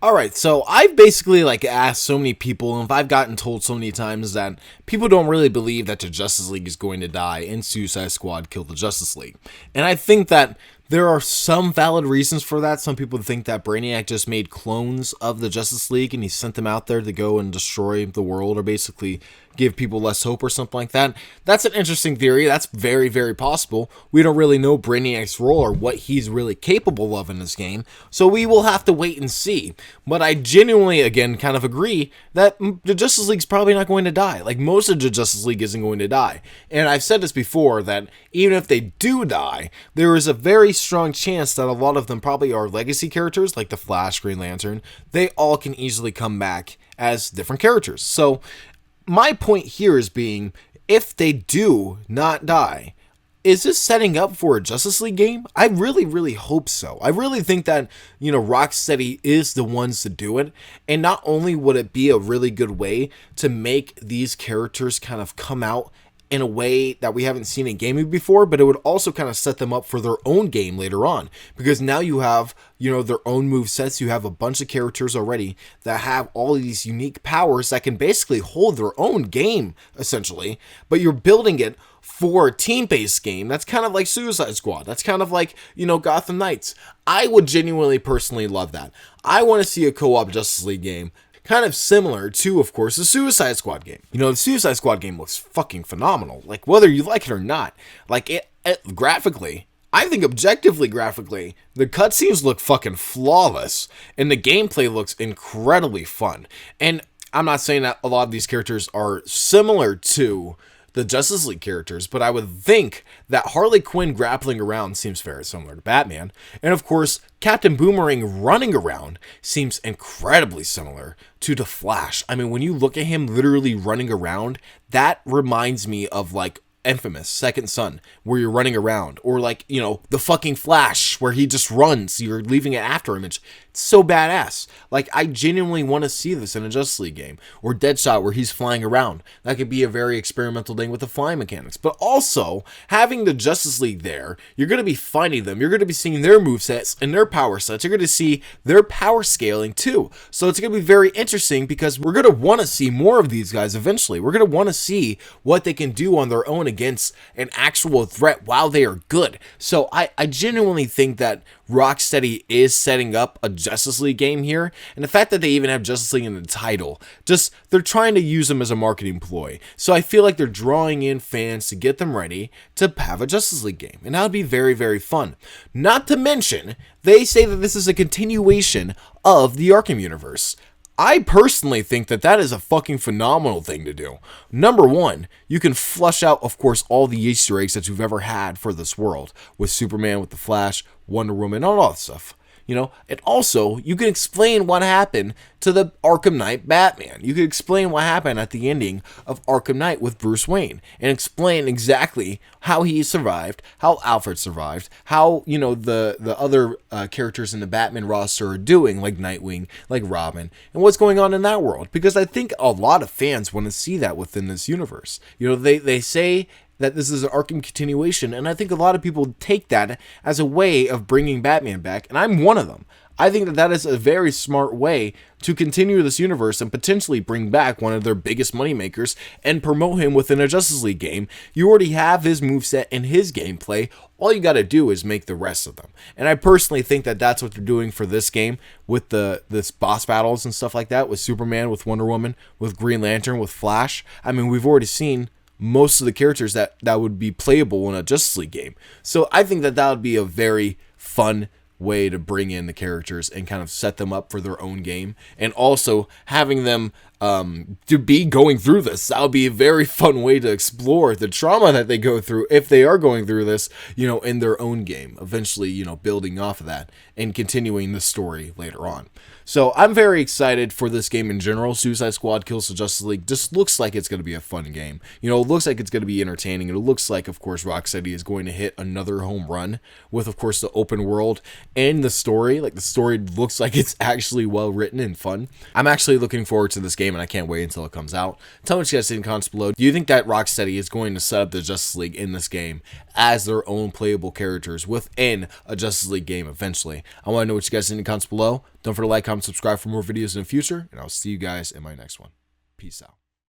Alright, so I've basically asked so many people, and I've gotten told so many times that people don't really believe that the Justice League is going to die and Suicide Squad kill the Justice League. And I think that there are some valid reasons for that. Some people think that Brainiac just made clones of the Justice League and he sent them out there to go and destroy the world, or basically give people less hope or something like that. That's an interesting theory. That's very, very possible. We don't really know Brainiac's role or what he's really capable of in this game, so we will have to wait and see. But I genuinely, again, kind of agree that the Justice League's probably not going to die. Most of the Justice League isn't going to die. And I've said this before, that even if they do die, there is a very strong chance that a lot of them probably are legacy characters, like the Flash, Green Lantern. They all can easily come back as different characters. So my point here is being, if they do not die, is this setting up for a Justice League game? I really, really hope so. I really think that, Rocksteady is the ones to do it. And not only would it be a really good way to make these characters kind of come out in a way that we haven't seen in gaming before, but it would also kind of set them up for their own game later on, because now you have, their own movesets. You have a bunch of characters already that have all of these unique powers that can basically hold their own game, essentially, but you're building it for a team-based game. That's kind of like Suicide Squad. That's kind of like, Gotham Knights. I would genuinely personally love that. I want to see a co-op Justice League game kind of similar to, of course, the Suicide Squad game. The Suicide Squad game looks fucking phenomenal. Whether you like it or not. It graphically, I think objectively graphically, the cutscenes look fucking flawless, and the gameplay looks incredibly fun. And I'm not saying that a lot of these characters are similar to the Justice League characters, but I would think that Harley Quinn grappling around seems very similar to Batman. And of course, Captain Boomerang running around seems incredibly similar to the Flash. I mean, when you look at him literally running around, that reminds me of Infamous Second Son, where you're running around, or the fucking Flash, where he just runs, you're leaving an after image. It's so badass. I genuinely want to see this in a Justice League game, or Deadshot, where he's flying around. That could be a very experimental thing with the flying mechanics, but also having the Justice League there, you're going to be fighting them, you're going to be seeing their movesets and their power sets, you're going to see their power scaling too. So it's going to be very interesting, because we're going to want to see more of these guys eventually. We're going to want to see what they can do on their own against an actual threat while they are good. So I genuinely think that Rocksteady is setting up a Justice League game here, and the fact that they even have Justice League in the title, they're trying to use them as a marketing ploy. So I feel like they're drawing in fans to get them ready to have a Justice League game, and that would be very, very fun. Not to mention, they say that this is a continuation of the Arkham universe. I personally think that that is a fucking phenomenal thing to do. Number one, you can flush out, of course, all the Easter eggs that you've ever had for this world, with Superman, with the Flash, Wonder Woman, all that stuff. And also, you can explain what happened to the Arkham Knight Batman. You can explain what happened at the ending of Arkham Knight with Bruce Wayne, and explain exactly how he survived, how Alfred survived, how, the other characters in the Batman roster are doing, like Nightwing, like Robin, and what's going on in that world. Because I think a lot of fans want to see that within this universe. They say that this is an Arkham continuation, and I think a lot of people take that as a way of bringing Batman back, and I'm one of them. I think that that is a very smart way to continue this universe and potentially bring back one of their biggest moneymakers and promote him within a Justice League game. You already have his moveset and his gameplay. All you got to do is make the rest of them. And I personally think that that's what they're doing for this game, with this boss battles and stuff like that, with Superman, with Wonder Woman, with Green Lantern, with Flash. I mean, we've already seen most of the characters that would be playable in a Justice League game. So I think that would be a very fun way to bring in the characters and kind of set them up for their own game, and also having them to be going through this. That would be a very fun way to explore the trauma that they go through if they are going through this, in their own game, eventually, building off of that and continuing the story later on. So I'm very excited for this game in general. Suicide Squad Kills the Justice League just looks like it's going to be a fun game. It looks like it's going to be entertaining. It looks like, of course, Rocksteady is going to hit another home run with, of course, the open world and the story. The story looks like it's actually well written and fun. I'm actually looking forward to this game. game, and I can't wait until it comes out. Tell me what you guys think in the comments below. Do you think that Rocksteady is going to set up the Justice League in this game as their own playable characters within a Justice League game eventually? I want to know what you guys think in the comments below. Don't forget to like, comment, subscribe for more videos in the future, and I'll see you guys in my next one. Peace out.